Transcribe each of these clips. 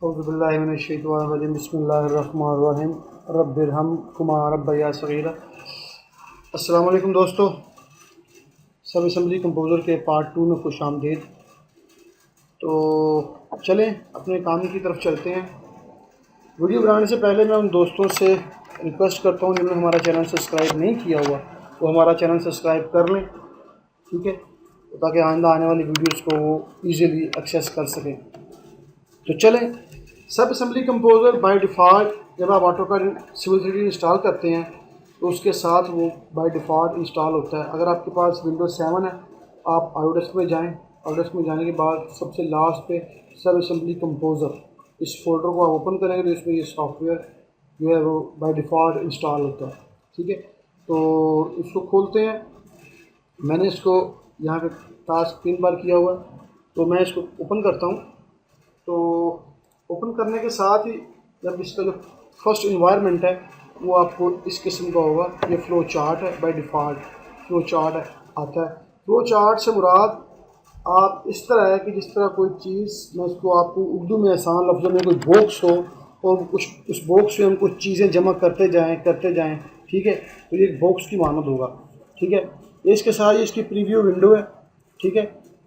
औज़ुबिल्लाहि बिस्मिल्लाहिर्रहमानिर्रहीम रब्बिरहम्कुमा रब्बया सगीरा। अस्सलाम वालेकुम दोस्तों, सब असम्बली कंपोज़र के पार्ट 2 में खुशामदीद। तो चलें अपने काम की तरफ चलते हैं। वीडियो बनाने से पहले मैं उन दोस्तों से रिक्वेस्ट करता हूँ जिन्होंने हमारा चैनल सब्सक्राइब नहीं किया हुआ वो हमारा चैनल सब्सक्राइब कर लें, ठीक है, तो ताकि आइंदा आने वाली वीडियोज़ को वो ईज़िली एक्सेस कर सकें। तो चलें, सब असम्बली कंपोज़र बाय डिफ़ॉल्ट जब आप ऑटोकैड सिविल 3D इंस्टॉल करते हैं तो उसके साथ वो बाय डिफ़ॉल्ट इंस्टॉल होता है। अगर आपके पास विंडोज़ 7 है, आप ऑटोडेस्क में जाएं। ऑटोडेस्क में जाने के बाद सबसे लास्ट पे सब असम्बली कंपोज़र इस फोल्डर को आप ओपन करेंगे तो इसमें ये सॉफ्टवेयर जो है वो बाय डिफ़ॉल्ट इंस्टॉल होता है, ठीक है। तो इसको खोलते हैं। मैंने इसको यहाँ पे टास्क 3 बार किया हुआ है, तो मैं इसको ओपन करता हूँ। तो ओपन करने के साथ ही जब इसका जो फर्स्ट इन्वायरमेंट है वो आपको इस किस्म का होगा। ये फ़्लो चार्ट है, बाय डिफ़ॉल्ट फ़्लो चार्ट आता है। फ़्लो चार्ट से मुराद आप इस तरह है कि जिस तरह कोई चीज़, मैं इसको आपको उर्दू में आसान लफ्ज़ों में कोई बॉक्स हो और कुछ उस बॉक्स में हम कुछ चीज़ें जमा करते जाएँ, ठीक है, तो ये एक बॉक्स की मानद होगा, ठीक है। इसके साथ इसकी प्रीव्यू विंडो है, ठीक है।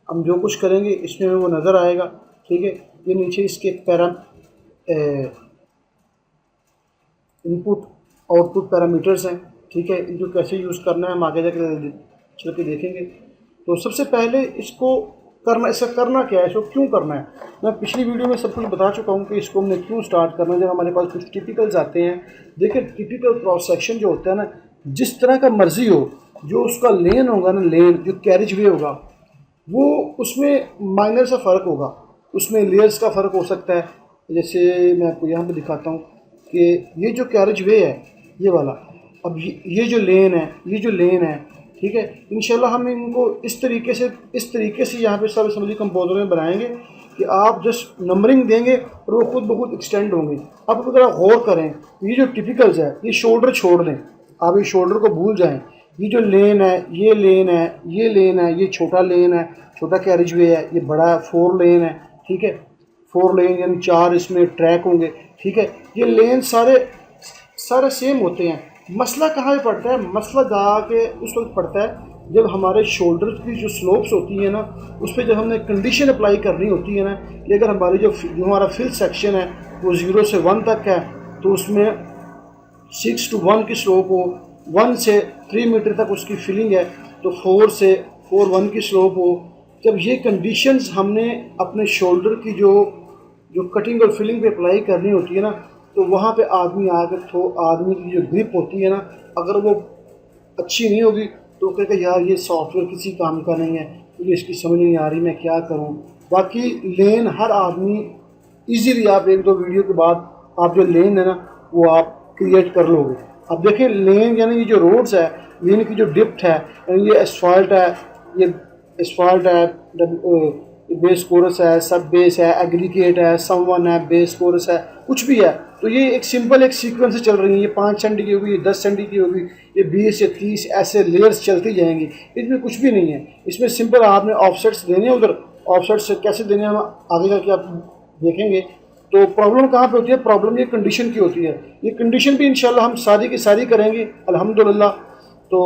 हम जो कुछ करेंगे इसमें वो नज़र आएगा, ठीक है। ये नीचे इसके इनपुट आउटपुट पैरामीटर्स हैं, ठीक है। इनको कैसे यूज़ करना है हम आगे जाकर चल के देखेंगे। तो सबसे पहले इसका करना क्या है, इसको क्यों करना है। मैं पिछली वीडियो में सब कुछ बता चुका हूँ कि इसको हमने क्यों स्टार्ट करना है। जब हमारे पास कुछ टिपिकल्स आते हैं, देखिए टिपिकल क्रॉस सेक्शन जो होता है ना, जिस तरह का मर्जी हो, जो उसका लेन होगा ना, लेन जो कैरेज वे होगा वो उसमें माइनर सा फ़र्क होगा, उसमें लेयर्स का फ़र्क हो सकता है। जैसे मैं आपको यहाँ पे दिखाता हूँ कि ये जो कैरेज वे है ये वाला, अब ये जो लेन है, ठीक है। इंशाल्लाह हम इनको इस तरीके से यहाँ पे सब असम्बली कंपोज़र में बनाएंगे कि आप जस्ट नंबरिंग देंगे और वो खुद ब खुद एक्सटेंड होंगे। अब अगर आप गौर करें, ये जो टिपिकल्स है, ये शोल्डर छोड़ दें, आप इस शोल्डर को भूल जाएँ। ये जो लेन है, ये लेन है, ये छोटा लेन है, छोटा कैरेज वे है, ये बड़ा 4 लेन है, ठीक है। 4 लेन यानी 4 इसमें ट्रैक होंगे, ठीक है। ये लेन सारे सेम होते हैं। मसला कहाँ पे पड़ता है, मसला जाके उस वक्त पड़ता है जब हमारे शोल्डर की जो स्लोप्स होती है ना, उस पर जब हमने कंडीशन अप्लाई करनी होती है ना कि अगर हमारी जो हमारा फिल सेक्शन है वो 0 से 1 तक है, तो उसमें 6 to 1 की स्लोप हो, 1 से 3 मीटर तक उसकी फिलिंग है, तो 4 से 4 1 की स्लोप हो। जब ये कंडीशंस हमने अपने शोल्डर की जो कटिंग और फिलिंग पे अप्लाई करनी होती है ना, तो वहाँ पे आदमी की जो ग्रिप होती है ना, अगर वो अच्छी नहीं होगी तो कहेगा यार ये सॉफ्टवेयर किसी काम का नहीं है, मुझे इसकी समझ नहीं आ रही, मैं क्या करूँ। बाकी लेन हर आदमी इजीली, आप 1-2 वीडियो के बाद आप जो लेन है ना वो आप क्रिएट कर लोगे। अब देखिए लेन यानी ये जो रोड्स है, लेन की जो डिप्थ है, यानी ये एसफाल्ट है, बेस कोरस है, सब बेस है, एग्रीगेट है, समवन है, बेस कोरस है, कुछ भी है, तो ये एक सिंपल एक सीक्वेंस से चल रही है। ये 5 सेंटी की होगी, ये 10 सेंटी की होगी, ये 20 या 30 ऐसे लेयर्स चलती जाएंगी। इसमें कुछ भी नहीं है, इसमें सिंपल आपने ऑफसेट्स देने हैं। उधर ऑफसेट्स कैसे देने हैं हम आगे जाके आप देखेंगे। तो प्रॉब्लम कहाँ पे होती है, प्रॉब्लम ये कंडीशन की होती है। ये कंडीशन भी इंशाल्लाह हम सारी की सारी करेंगे अल्हम्दुलिल्लाह। तो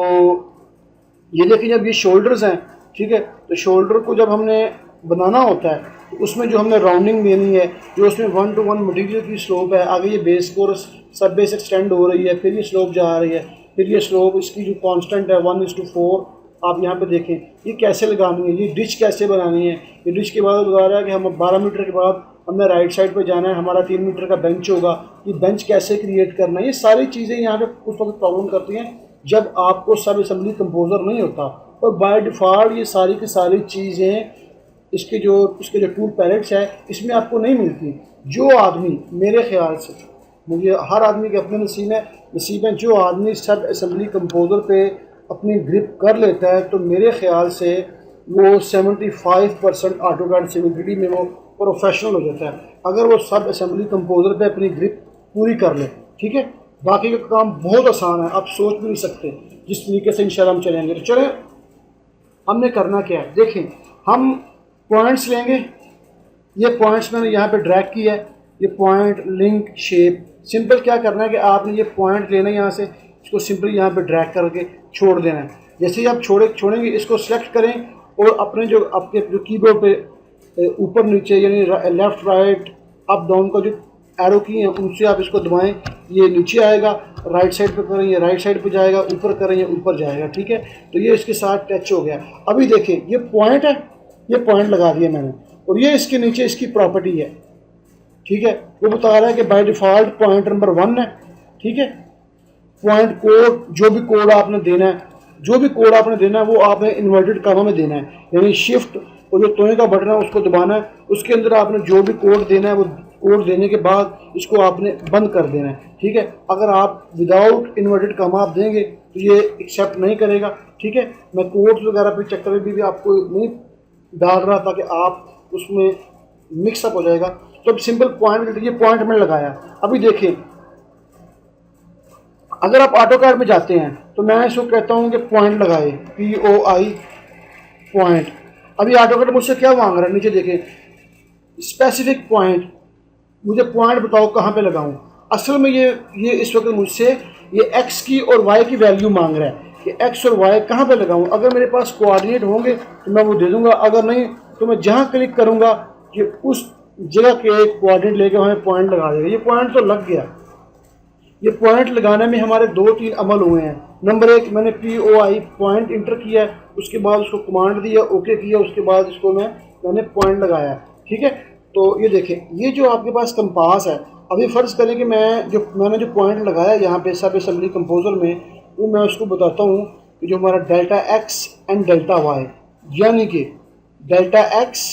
ये देखिए जब ये शोल्डर्स हैं, ठीक है, तो शोल्डर को जब हमने बनाना होता है तो उसमें जो हमने राउंडिंग देनी है, जो उसमें 1 to 1 मटीरियल की स्लोप है, आगे ये बेस कोर्स सब बेस एक्सटेंड हो रही है, फिर ये स्लोप जा रही है, फिर ये स्लोप इसकी जो कांस्टेंट है 1:4। आप यहाँ पे देखें ये कैसे लगानी है, ये डिच कैसे बनानी है। ये डिच के बाद बता रहा है कि हम 12 मीटर के बाद हमने राइट साइड पे जाना है, हमारा 3 मीटर का बेंच होगा, ये बेंच कैसे क्रिएट करना है। ये सारी चीज़ें यहाँ पे उस वक्त प्रॉब्लम करती हैं जब आपको सब असम्बली कंपोज़र नहीं होता। और बाय डिफ़ॉल्ट ये सारी की सारी चीज़ें इसके जो टूल पैलेट्स है इसमें आपको नहीं मिलती। जो आदमी, मेरे ख्याल से, मुझे हर आदमी के अपने नसीब है, जो आदमी सब असम्बली कंपोज़र पे अपनी ग्रिप कर लेता है तो मेरे ख्याल से वो 75% ऑटोकैड सिविल 3D में वो प्रोफेशनल हो जाता है, अगर वो सब असम्बली कंपोज़र पे अपनी ग्रिप पूरी कर ले, ठीक है। बाकी का काम बहुत आसान है, आप सोच भी नहीं सकते जिस तरीके से इंशाल्लाह हम चलेंगे। तो चलें, हमने करना क्या है, देखें, हम पॉइंट्स लेंगे। ये पॉइंट्स मैंने यहाँ पे ड्रैग किया है, ये पॉइंट, लिंक, शेप। सिंपल क्या करना है कि आपने ये पॉइंट लेना है यहाँ से, इसको सिंपली यहाँ पे ड्रैग करके छोड़ देना है। जैसे ही आप छोड़ेंगे इसको सेलेक्ट करें और अपने जो आपके जो कीबोर्ड पे ऊपर नीचे यानी लेफ़्ट राइट अप डाउन का जो एरो की है उनसे आप इसको दबाएं, ये नीचे आएगा। राइट साइड पे करें ये राइट साइड पे जाएगा, ऊपर करें ये ऊपर जाएगा। ठीक है, तो ये इसके साथ टच हो गया। अभी देखिए ये पॉइंट है, ये पॉइंट लगा दिया मैंने और ये इसके नीचे इसकी प्रॉपर्टी है। ठीक है, वो बता रहा है कि बाय डिफ़ॉल्ट पॉइंट नंबर 1 है। ठीक है, पॉइंट कोड जो भी कोड आपने देना है, जो भी कोड आपने देना है वो आपने इन्वर्टेड कामा में देना है, यानी शिफ्ट और जो तोने का बटन है उसको दबाना है। उसके अंदर आपने जो भी कोड देना है वो कोड देने के बाद इसको आपने बंद कर देना है। ठीक है, अगर आप विदाउट इन्वर्टेड कामा आप देंगे तो ये एक्सेप्ट नहीं करेगा। ठीक है, मैं कोड्स वगैरह पे चक्कर में भी आपको नहीं डाल रहा था कि आप उसमें मिक्सअप हो जाएगा। तो अब सिंपल पॉइंट, ये पॉइंट मैंने लगाया। अभी देखिए अगर आप ऑटो कैड में जाते हैं तो मैं इसको कहता हूँ कि पॉइंट लगाए, POI पॉइंट। अभी ऑटो कैड मुझसे क्या मांग रहा है, नीचे देखें स्पेसिफिक पॉइंट, मुझे पॉइंट बताओ कहाँ पे लगाऊं। असल में ये इस वक्त मुझसे ये x की और y की वैल्यू मांग रहा है कि x और y कहाँ पे लगाऊं। अगर मेरे पास कोऑर्डिनेट होंगे तो मैं वो दे दूंगा, अगर नहीं तो मैं जहाँ क्लिक करूँगा कि उस जगह के कोऑर्डिनेट लेके हमें पॉइंट लगा देगा। ये पॉइंट तो लग गया। ये पॉइंट लगाने में हमारे 2-3 अमल हुए हैं। नंबर 1 मैंने POI पॉइंट इंटर किया, उसके बाद उसको कमांड दिया, ओके किया, उसके बाद इसको मैंने पॉइंट लगाया। ठीक है, तो ये देखें ये जो आपके पास कंपास है, अभी फ़र्ज़ करें कि मैंने जो पॉइंट लगाया यहाँ पे सब असेंबली कंपोजर में, वो मैं उसको बताता हूँ कि जो हमारा delta x and delta y, यानी कि डेल्टा x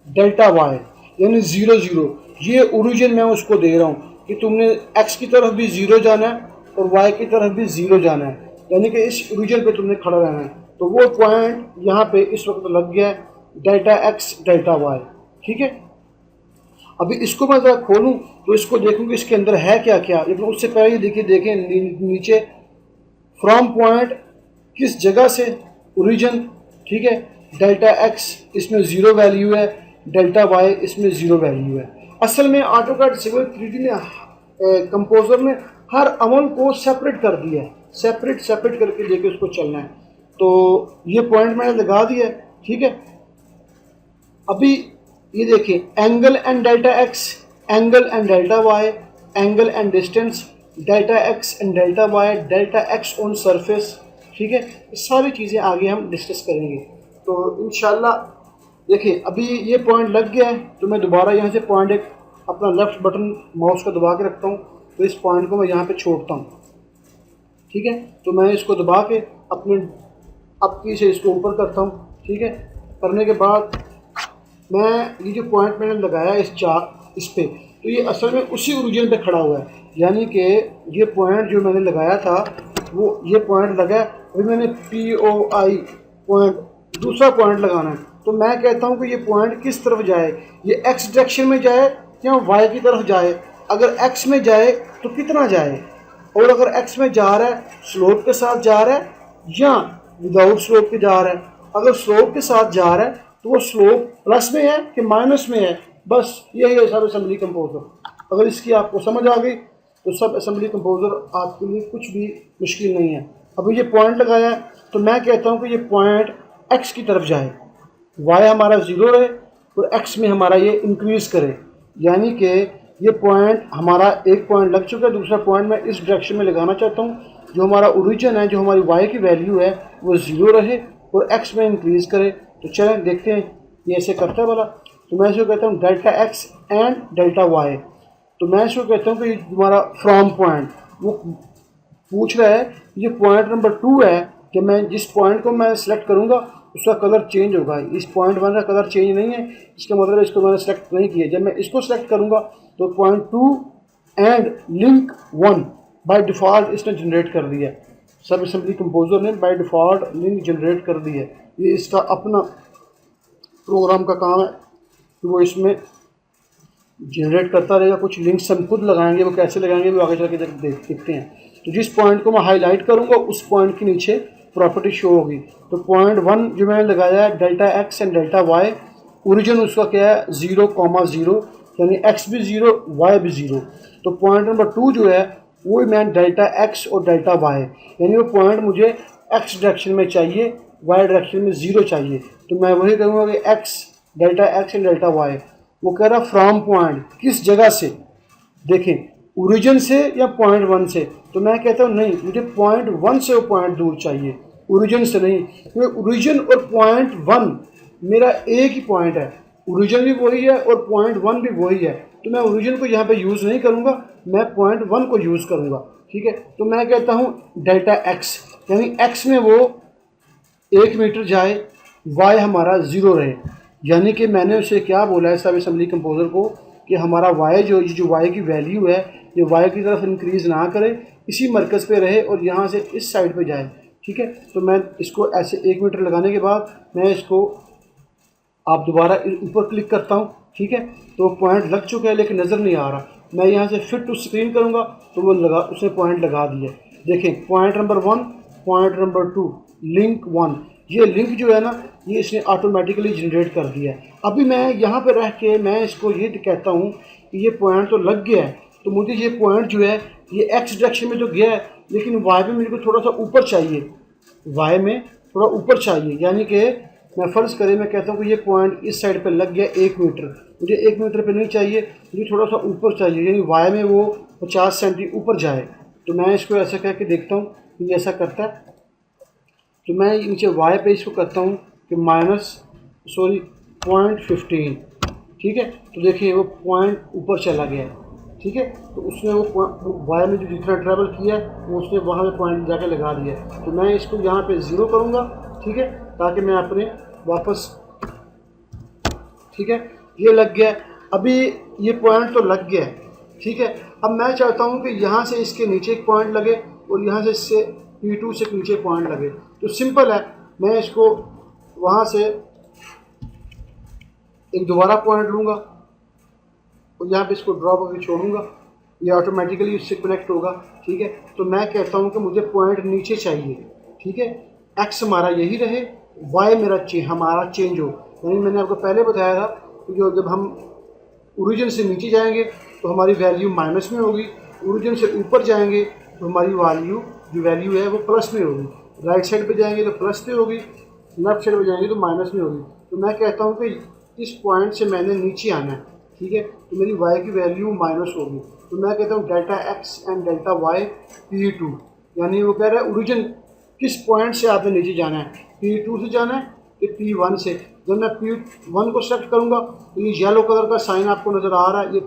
डेल्टा y यानी 0 0, ये ओरिजिन मैं उसको दे रहा हूँ कि तुमने x की तरफ भी 0 जाना है और y की तरफ भी 0 जाना है, यानी कि इस ओरिजिन पे तुमने खड़ा रहना है। तो वो पॉइंट यहाँ पे इस वक्त लग गया है, डेल्टा x डेल्टा y। ठीक है, अभी इसको मैं ज़रा खोलूँ तो इसको देखूँ कि इसके अंदर है क्या क्या। लेकिन उससे पहले देखिए देखें नीचे फ्रॉम पॉइंट किस जगह से, ओरिजिन। ठीक है, डेल्टा x इसमें 0 वैल्यू है, डेल्टा y इसमें 0 वैल्यू है। असल में ऑटोकैड सिविल 3D ने कंपोजर ने हर अमल को सेपरेट कर दिया है, सेपरेट करके लेके उसको चलना है। तो ये पॉइंट मैंने लगा दिया है। ठीक है, अभी ये देखिए angle and delta x, angle and delta y, angle and distance, delta x and delta y, delta x on surface. ठीक है, ये सारी चीज़ें आगे हम डिस्कस करेंगे। तो इंशाल्लाह देखिए अभी ये पॉइंट लग गया है, तो मैं दोबारा यहाँ से पॉइंट एक अपना लेफ़्ट बटन माउस का दबा के रखता हूँ, तो इस पॉइंट को मैं यहाँ पे छोड़ता हूँ। ठीक है, तो मैं इसको दबा के अपने अपकी से इसको ऊपर करता हूँ। ठीक है, करने के बाद मैं ये जो पॉइंट मैंने लगाया इस पे, तो ये असल में उसी ओरिजिन पे खड़ा हुआ है, यानी कि ये पॉइंट जो मैंने लगाया था वो ये पॉइंट लगा। अभी मैंने POI पॉइंट दूसरा पॉइंट लगाना है, तो मैं कहता हूँ कि ये पॉइंट किस तरफ जाए, ये x डायरेक्शन में जाए या y की तरफ जाए। अगर x में जाए तो कितना जाए, और अगर x में जा रहा है स्लोप के साथ जा रहा है या विदाउट स्लोप के जा रहा है। अगर स्लोप के साथ जा रहा है तो वो स्लोप प्लस में है कि माइनस में है, बस यही है सब असेंबली कंपोजर। अगर इसकी आपको समझ आ गई तो सब असेंबली कंपोजर आपके लिए कुछ भी मुश्किल नहीं है। अभी ये पॉइंट लगाया है, तो मैं कहता हूँ कि ये पॉइंट x की तरफ जाए, y हमारा 0 रहे और x में हमारा ये इंक्रीज़ करे, यानी कि ये पॉइंट हमारा एक पॉइंट लग चुका है, दूसरा पॉइंट मैं इस डायरेक्शन में लगाना चाहता हूँ। जो हमारा ओरिजिन है, जो हमारी y की वैल्यू है वो 0 रहे और x में इंक्रीज़ करे। तो चलें देखते हैं ये ऐसे करता है वाला। तो मैं इसको कहता हूँ delta x and delta y। तो मैं इसको कहता हूँ कि हमारा फ्रॉम पॉइंट, वो पूछ रहा है ये पॉइंट नंबर 2 है कि मैं जिस पॉइंट को मैं सेलेक्ट करूँगा उसका कलर चेंज होगा। इस पॉइंट 1 का कलर चेंज नहीं है, इसका मतलब इसको मैंने सेलेक्ट नहीं किया। जब मैं इसको सेलेक्ट करूँगा तो point 2 and link 1 by default इसने जनरेट कर दिया। सब असेंबली कंपोजर ने बाय डिफ़ॉल्ट लिंक जनरेट कर दी है। ये इसका अपना प्रोग्राम का काम है कि वो इसमें जनरेट करता रहेगा। कुछ लिंक्स हम खुद लगाएंगे, वो कैसे लगाएंगे वो आगे चल के देखते हैं। तो जिस पॉइंट को मैं हाईलाइट करूँगा उस पॉइंट के नीचे प्रॉपर्टी शो होगी। तो पॉइंट 1 जो मैंने लगाया है delta x and delta y, origin उसका क्या है 0,0, यानी एक्स भी ज़ीरो वाई भी ज़ीरो। तो पॉइंट नंबर 2 जो है वो मैं डेल्टा एक्स और डेल्टा वाई, यानी वो पॉइंट मुझे एक्स डायरेक्शन में चाहिए, वाई डायरेक्शन में ज़ीरो चाहिए। तो मैं वही करूँगा कि X delta X and delta Y. वो कह रहा फ्रॉम पॉइंट, किस जगह से, देखें ओरिजिन से या पॉइंट 1 से। तो मैं कहता हूँ नहीं, मुझे पॉइंट 1 से वो पॉइंट दूर चाहिए, ओरिजिन से नहीं, क्योंकि ओरिजिन और पॉइंट 1 मेरा एक ही पॉइंट है, ओरिजिन भी वही है और पॉइंट 1 भी वही है। तो मैं ओरिजिन को यहाँ पे यूज़ नहीं करूँगा, मैं पॉइंट 1 को यूज़ करूँगा, ठीक है। तो मैं कहता हूँ डेल्टा एक्स, यानी एक्स में वो 1 मीटर जाए, वाई हमारा ज़ीरो रहे। यानी कि मैंने उसे क्या बोला है सब असेंबली कंपोजर को कि हमारा वाई जो वाई की वैल्यू है ये वाई की तरफ इंक्रीज़ ना करे, इसी मरकज़ पे रहे और यहाँ से इस साइड पे जाए, ठीक है। तो मैं इसको ऐसे 1 मीटर लगाने के बाद मैं इसको आप दोबारा ऊपर क्लिक करता हूँ, ठीक है। तो पॉइंट लग चुका है लेकिन नज़र नहीं आ रहा। मैं यहाँ से फिट टू स्क्रीन करूँगा तो वो उसने पॉइंट लगा दिया। देखें point number 1, point number 2, link 1, ये लिंक जो है ना ये इसने ऑटोमेटिकली जनरेट कर दिया है। अभी मैं यहाँ पे रह के मैं इसको ये कहता हूँ कि ये पॉइंट तो लग गया है, तो मुझे ये पॉइंट जो है ये एक्स डायरेक्शन में तो गया है लेकिन वाई में मेरे को थोड़ा सा ऊपर चाहिए, वाई में थोड़ा ऊपर चाहिए। यानी कि मैं फ़र्ज़ करें मैं कहता हूँ कि ये पॉइंट इस साइड पे लग गया 1 मीटर, मुझे 1 मीटर पे नहीं चाहिए, मुझे थोड़ा सा ऊपर चाहिए, यानी वाई में वो 50 सेंटी ऊपर जाए। तो मैं इसको ऐसा कह के देखता हूँ कि ये ऐसा करता है। तो मैं नीचे वाई पे इसको करता हूँ कि .15, ठीक है। तो देखिए वो पॉइंट ऊपर चला गया है, ठीक है। तो उसने वो वाई में जो जितना ट्रैवल किया वो उसने वहाँ पे पॉइंट जाके लगा दिया। तो मैं इसको यहाँ पे ज़ीरो करूँगा, ठीक है, ताकि मैं अपने वापस, ठीक है, ये लग गया। अभी ये पॉइंट तो लग गया है, ठीक है। अब मैं चाहता हूँ कि यहाँ से इसके नीचे एक पॉइंट लगे और यहाँ से इससे P2 से नीचे पॉइंट लगे। तो सिंपल है, मैं इसको वहाँ से एक दोबारा पॉइंट लूँगा और यहाँ पे इसको ड्रॉ करके छोड़ूंगा, ये ऑटोमेटिकली इससे कनेक्ट होगा, ठीक है। तो मैं कहता हूँ कि मुझे पॉइंट नीचे चाहिए, ठीक है। एक्स हमारा यही रहे, वाई मेरा हमारा चेंज हो। यानी मैंने आपको पहले बताया था कि जो जब हम ओरिजिन से नीचे जाएंगे तो हमारी वैल्यू माइनस में होगी, ओरिजिन से ऊपर जाएंगे तो हमारी वैल्यू है वो प्लस में होगी, राइट साइड पे जाएंगे तो प्लस पे होगी, लेफ्ट साइड पे जाएंगे तो माइनस में होगी। तो मैं कहता हूँ कि इस पॉइंट से मैंने नीचे आना है, ठीक है। तो मेरी y की वैल्यू माइनस होगी। तो मैं कहता हूँ delta x and delta y P2, यानी वो कह रहा है ओरिजिन किस पॉइंट से आपने नीचे जाना है, P2 से जाना है कि P1 से। जब मैं P1 को सेलेक्ट करूँगा तो ये येलो कलर का साइन आपको नज़र आ रहा है, ये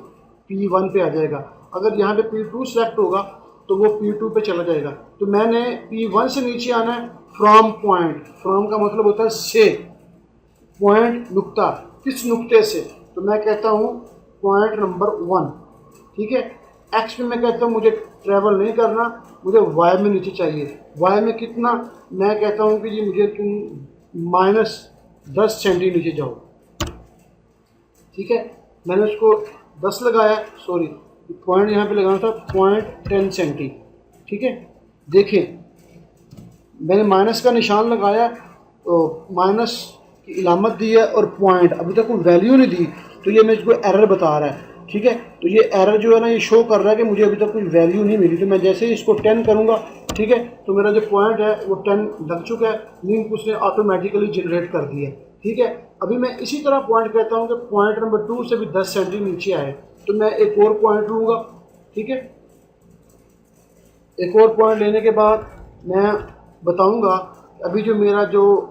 P1 पे आ जाएगा। अगर यहाँ पे P2 सेलेक्ट होगा तो वो P2 पे चला जाएगा। तो मैंने P1 से नीचे आना है फ्रॉम पॉइंट, फ्रॉम का मतलब होता है से, पॉइंट नुक्ता, किस नुक्ते से। तो मैं कहता हूँ पॉइंट नंबर 1, ठीक है। एक्स में मैं कहता हूँ मुझे ट्रैवल नहीं करना, मुझे वाई में नीचे चाहिए। वाई में कितना, मैं कहता हूँ कि जी मुझे तुम -10 सेंटी नीचे जाओ, ठीक है। मैंने उसको 10 लगाया, सॉरी पॉइंट यहाँ पे लगाना था .10 सेंटी, ठीक है। देखिए मैंने माइनस का निशान लगाया, तो माइनस की इलामत दी है और पॉइंट अभी तक कोई वैल्यू नहीं दी, तो ये मुझको एरर बता रहा है, ठीक है। तो ये एरर जो है ना ये शो कर रहा है कि मुझे अभी तक कोई वैल्यू नहीं मिली। तो मैं जैसे ही इसको 10 करूँगा, ठीक है, तो मेरा जो पॉइंट है वो 10 लग चुका है, लिंक उसने ऑटोमेटिकली जनरेट कर दिया है, ठीक है। अभी मैं इसी तरह पॉइंट कहता हूँ कि पॉइंट नंबर 2 से भी 10 सेंटी नीचे आए, तो मैं एक और पॉइंट लूँगा, ठीक है। एक और पॉइंट लेने के बाद मैं बताऊँगा अभी जो मेरा जो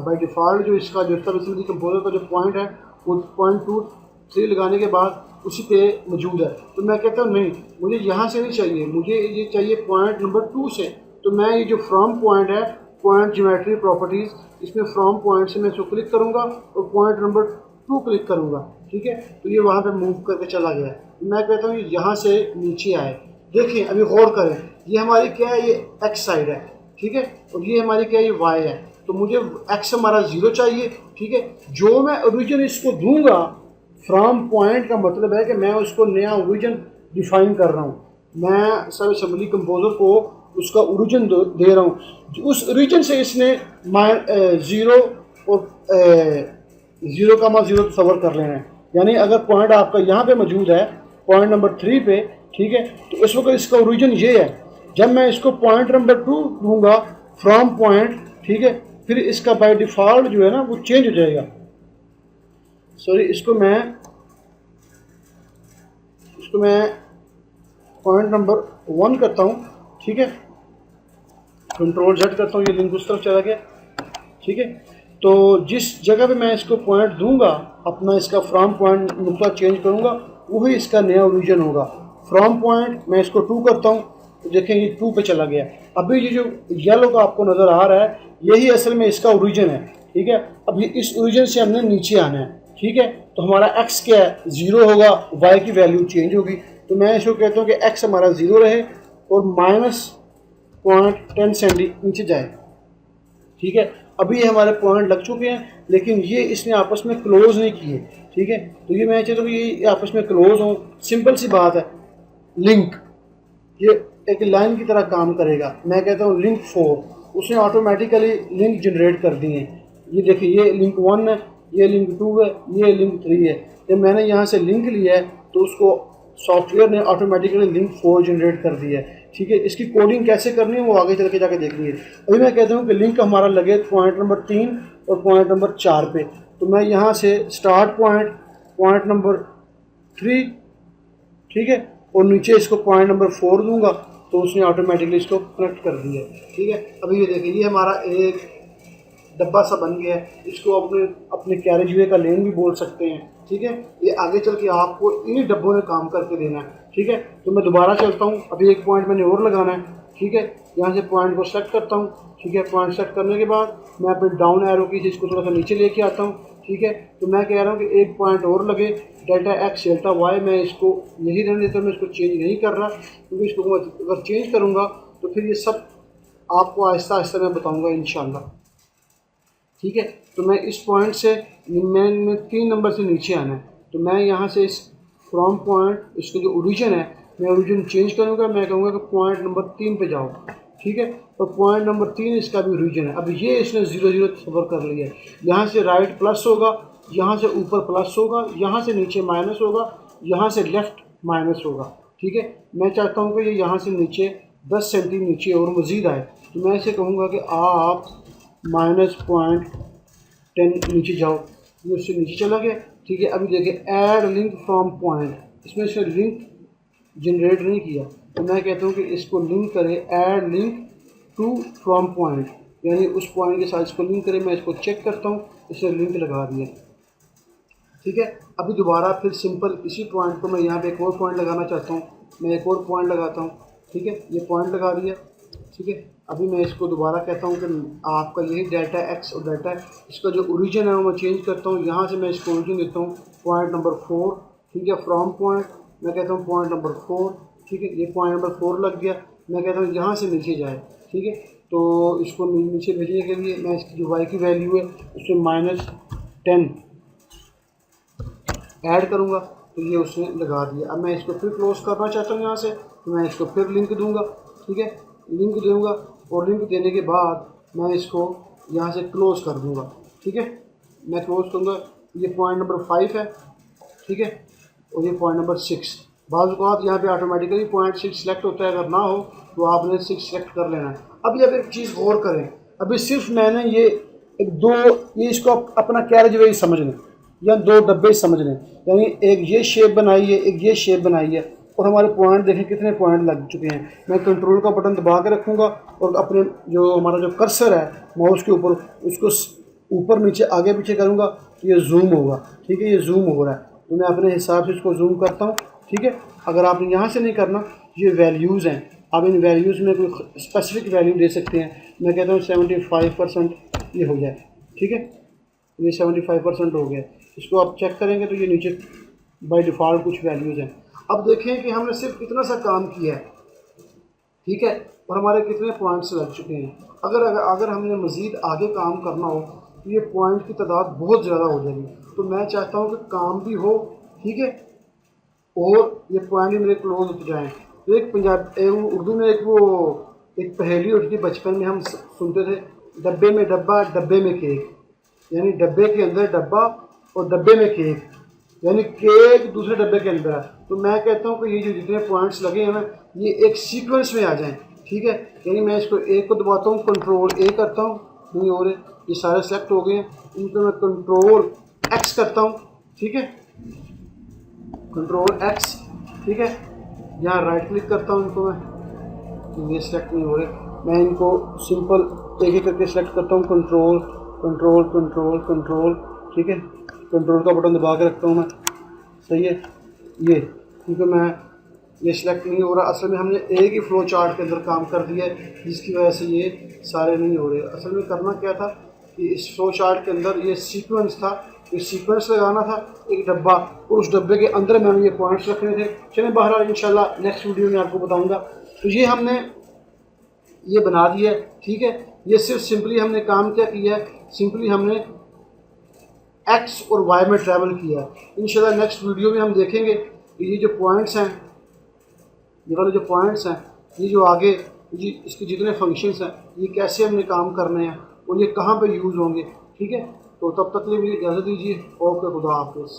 बाय डिफ़ॉल्ट जो इसका जो सब असेंबली कंपोजर का जो पॉइंट है वो .23 लगाने के बाद उसी पे मौजूद है। तो मैं कहता हूँ नहीं, मुझे यहाँ से नहीं चाहिए, मुझे ये चाहिए पॉइंट नंबर 2 से। तो मैं ये जो फ्रॉम पॉइंट है, पॉइंट ज्योमेट्री प्रॉपर्टीज़, इसमें फ्रॉम पॉइंट से मैं इसको क्लिक करूँगा और पॉइंट नंबर 2 क्लिक करूँगा, ठीक है। तो ये वहाँ पे मूव करके चला गया है। तो मैं कहता हूँ यहाँ से नीचे आए। देखिए अभी गौर करें, ये हमारी क्या है, ये एक्स साइड है, ठीक है, और ये हमारी क्या है, ये वाई है। तो मुझे एक्स हमारा 0 चाहिए, ठीक है। जो मैं ओरिजिन इसको दूंगा फ्रॉम पॉइंट का मतलब है कि मैं उसको नया ओरिजिन डिफाइन कर रहा हूँ। मैं सब असेंबली कंपोजर को उसका ओरिजिन दे रहा हूँ। उस ओरिजिन से इसने 0 और 0,0 तस्वर कर लेना है। यानी अगर पॉइंट आपका यहाँ पे मौजूद है पॉइंट नंबर 3 पे, ठीक है, तो इस वक्त इसका ओरिजिन ये है। जब मैं इसको पॉइंट नंबर 2 दूंगा फ्रॉम पॉइंट, ठीक है, फिर इसका बाय डिफ़ॉल्ट जो है ना वो चेंज हो जाएगा। सॉरी, इसको मैं पॉइंट नंबर 1 करता हूँ, ठीक है, कंट्रोल Z करता हूँ, ये लिंक उस तरफ चला गया, ठीक है। तो जिस जगह पे मैं इसको पॉइंट दूंगा अपना, इसका फ्रॉम पॉइंट नुक्ता चेंज करूंगा, वही इसका नया ओरिजिन होगा। फ्रॉम पॉइंट मैं इसको 2 करता हूँ, तो देखें ये 2 पे चला गया। अभी ये जो येलो का आपको नज़र आ रहा है यही असल में इसका ओरिजिन है, ठीक है। अब ये इस ओरिजिन से हमने नीचे आना है, ठीक है। तो हमारा x क्या है, 0 होगा, y की वैल्यू चेंज होगी। तो मैं इसको कहता हूँ कि x हमारा 0 रहे और -0.10 सेंटी नीचे जाए, ठीक है। अभी ये हमारे पॉइंट लग चुके हैं, लेकिन ये इसने आपस में क्लोज नहीं किए, ठीक है। तो ये मैं चाहता हूँ कि ये आपस में क्लोज हो। सिंपल सी बात है, लिंक ये एक लाइन की तरह काम करेगा। मैं कहता हूँ लिंक 4, उसने ऑटोमेटिकली लिंक जनरेट कर दिए। ये देखिए, ये लिंक 1 है, ये लिंक 2 है, ये लिंक 3 है। जब मैंने यहाँ से लिंक लिया है तो उसको सॉफ्टवेयर ने ऑटोमेटिकली लिंक 4 जनरेट कर दिया है, ठीक है। इसकी कोडिंग कैसे करनी है वो आगे चल के जाके देखनी है। अभी मैं कहता हूँ कि लिंक हमारा लगे पॉइंट नंबर 3 और पॉइंट नंबर 4 पे। तो मैं यहाँ से स्टार्ट पॉइंट नंबर 3, ठीक है, और नीचे इसको पॉइंट नंबर 4 दूंगा तो उसने ऑटोमेटिकली इसको कनेक्ट कर दिया, ठीक है। अभी ये देखिए, ये हमारा एक डब्बा सा बन गया है। इसको अपने कैरेज वे का लेन भी बोल सकते हैं, ठीक है। ये आगे चल के आपको इन्हीं डब्बों में काम करके देना है, ठीक है। तो मैं दोबारा चलता हूँ, अभी एक पॉइंट मैंने और लगाना है, ठीक है। यहाँ से पॉइंट को सेलेक्ट करता हूँ, ठीक है। पॉइंट सेलेक्ट करने के बाद मैं अपने डाउन एरो की इसको थोड़ा सा नीचे लेके आता हूँ, ठीक है। तो मैं कह रहा हूँ कि एक पॉइंट और लगे, डेल्टा x डेल्टा y। मैं इसको यही रहने देता हूँ, मैं इसको चेंज नहीं कर रहा, क्योंकि इसको अगर चेंज करूँगा तो फिर ये सब आपको आहिस्ता आहिस्ता मैं बताऊँगा इंशाल्लाह, ठीक है। तो मैं इस पॉइंट से मैं 3 नंबर से नीचे आना है। तो मैं यहाँ से इस फ्रॉम पॉइंट, इसका जो ओरिजिन है, मैं ओरिजिन चेंज करूँगा। मैं कहूँगा कि पॉइंट नंबर 3 पे जाओ, ठीक है। तो पॉइंट नंबर 3 इसका भी ओरिजिन है। अब ये इसने 0 सफ़र कर लिया है। यहाँ से राइट प्लस होगा, यहाँ से ऊपर प्लस होगा, यहाँ से नीचे माइनस होगा, यहाँ से लेफ़्ट माइनस होगा, ठीक है। मैं चाहता हूँ कि ये यहाँ से नीचे 10 सेंटी नीचे और मज़ीद आए। तो मैं इसे कहूँगा कि आप -0.10 नीचे जाओ। ये उससे नीचे चला गया, ठीक है। अभी देखिए, ऐड लिंक फ्रॉम पॉइंट, इसमें इसने लिंक जनरेट नहीं किया। तो मैं कहता हूँ कि इसको लिंक करें, add link to from point, यानी उस पॉइंट के साथ इसको लिंक करें। मैं इसको चेक करता हूँ, इसने लिंक लगा दिया, ठीक है। अभी दोबारा फिर सिंपल इसी पॉइंट को मैं यहाँ पे एक और पॉइंट लगाना चाहता हूँ। मैं एक और पॉइंट लगाता हूँ, ठीक है। ये पॉइंट लगा दिया, ठीक है। अभी मैं इसको दोबारा कहता हूँ कि आपका यही डेल्टा x और डेल्टा, इसका जो ओरिजिन है वो मैं चेंज करता हूँ। यहाँ से मैं इसको ओरिजिन देता हूँ पॉइंट नंबर 4, ठीक है। फ्रॉम पॉइंट मैं कहता हूँ पॉइंट नंबर 4, ठीक है। ये पॉइंट नंबर 4 लग गया। मैं कहता हूँ यहाँ से नीचे जाए, ठीक है। तो इसको नीचे भेजने के लिए मैं इसकी जो y की वैल्यू है उसमें -10 ऐड करूँगा, तो ये उसने लगा दिया। अब मैं इसको फिर क्लोज करना चाहता हूँ यहाँ से, तो मैं इसको फिर लिंक दूँगा, ठीक है। लिंक दूँगा और लिंक देने के बाद मैं इसको यहाँ से क्लोज़ कर दूँगा, ठीक है। मैं क्लोज़ करूँगा। ये पॉइंट नंबर 5 है, ठीक है, और ये पॉइंट नंबर 6। बाज़ औक़ात यहाँ पे ऑटोमेटिकली पॉइंट 6 सेलेक्ट होता है, अगर ना हो तो आपने 6 सेलेक्ट कर लेना है। अब जब एक चीज़ गौर करें, अभी सिर्फ मैंने ये ये इसको अपना कैरेज वे समझ लें या 2 डब्बे समझ लें, यानी एक ये शेप बनाई है, एक ये शेप बनाई है, और हमारे पॉइंट देखें कितने पॉइंट लग चुके हैं। मैं कंट्रोल का बटन दबा के रखूँगा और अपने जो हमारा जो कर्सर है माउस के ऊपर, उसको ऊपर नीचे आगे पीछे करूँगा तो ये जूम होगा, ठीक है। ये जूम हो रहा है, तो मैं अपने हिसाब से इसको जूम करता हूँ, ठीक है। अगर आपने यहाँ से नहीं करना, ये वैल्यूज़ हैं, आप इन वैल्यूज़ में कोई स्पेसिफिक वैल्यू दे सकते हैं। मैं कहता हूँ 75% ये हो जाए, ठीक है। ये 75% हो गया। इसको आप चेक करेंगे तो ये नीचे बाय डिफ़ॉल्ट कुछ वैल्यूज़ हैं। अब देखें कि हमने सिर्फ इतना सा काम किया है, ठीक है, और हमारे कितने पॉइंट्स लग चुके हैं। अगर हमने मज़ीद आगे काम करना हो तो ये पॉइंट की तादाद बहुत ज़्यादा हो जाएगी। तो मैं चाहता हूँ कि काम भी हो, ठीक है, और ये पॉइंट भी मेरे क्लोज हो जाएँ। तो एक उर्दू में एक पहेली उठी थी, बचपन में हम सुनते थे, डब्बे में डब्बा, डब्बे में केक, यानी डब्बे के अंदर डब्बा और डब्बे में केक, यानी केक दूसरे डब्बे के अंदर है। तो मैं कहता हूँ कि ये जो जितने पॉइंट्स लगे हैं ना, ये एक सीक्वेंस में आ जाएं, ठीक है। यानी मैं इसको एक को दबाता हूँ, कंट्रोल ए करता हूँ, नहीं हो रहे, ये सारे सेलेक्ट हो गए हैं। इनको मैं कंट्रोल एक्स करता हूँ, ठीक है, कंट्रोल एक्स, ठीक है। यहाँ राइट क्लिक करता हूँ इनको मैं, ये सेलेक्ट नहीं हो रहे, मैं इनको सिंपल एक एक करके सेलेक्ट करता हूँ, कंट्रोल कंट्रोल कंट्रोल कंट्रोल, ठीक है। कंट्रोल का बटन दबा के रखता हूँ मैं, सही है। ये क्योंकि मैं ये सिलेक्ट नहीं हो रहा, असल में हमने एक ही फ्लो चार्ट के अंदर काम कर दिया है, जिसकी वजह से ये सारे नहीं हो रहे। असल में करना क्या था कि इस फ्लो चार्ट के अंदर ये सीक्वेंस था, ये सीक्वेंस लगाना था एक डब्बा, और उस डब्बे के अंदर मैंने ये पॉइंट्स रखने थे। चलें बहरहाल इंशाल्लाह नेक्स्ट वीडियो में आपको बताऊँगा। तो ये हमने ये बना दिया है, ठीक है। ये सिर्फ सिंपली हमने काम क्या किया है, सिंपली हमने एक्स और वाई में ट्रैवल किया है। इंशाल्लाह नेक्स्ट वीडियो में हम देखेंगे कि ये जो पॉइंट्स हैं, ये वाले जो पॉइंट्स हैं, ये जो आगे ये इसके जितने फंक्शंस हैं, ये कैसे हमने काम करने हैं और ये कहाँ पे यूज़ होंगे, ठीक है। तो तब तक के लिए मुझे इजाज़त दीजिए। ओके, खुदा हाफिज़।